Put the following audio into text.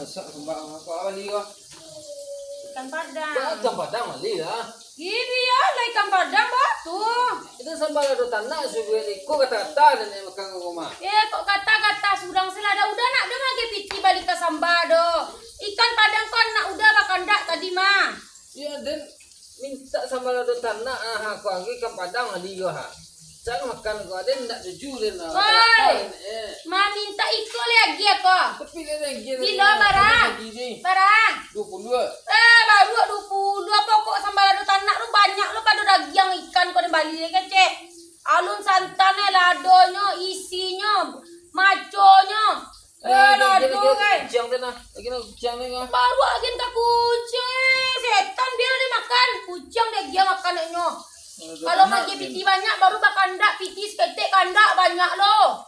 Sak sembah apa bali kau? Ikan padang. Ikan padang bali lah. Ini ya, lah ikan padang tuh. Itu sambal ada tanah sudah ikut kata-kata dan yang makan rumah. Kok kata-kata sudang selada udah nak dong lagi piti balik ke sambado. Ikan padang kan nak udah makan dak tadi mah. Ya dan minta sambal ada tanah aku lagi ikan padang bali kau ha. Saya makan kau ada tidak setuju dan Woi, ma minta ikut lagi ya kok. tapi dia lagi Kilo barang. Barang. 22. Baru 22 pokok sambal ada tanah lu banyak lu pada daging ikan kau di Bali ni kecek. Alun santannya, ladonya, isinya, maconya. Lado kan. Kucing tu nah, lagi nak kucing ni kau. Baru lagi tak kucing. Setan dia dimakan. Kucing dia makan nya. Kalau magi piti banyak baru makan dak piti seketik kandak banyak loh.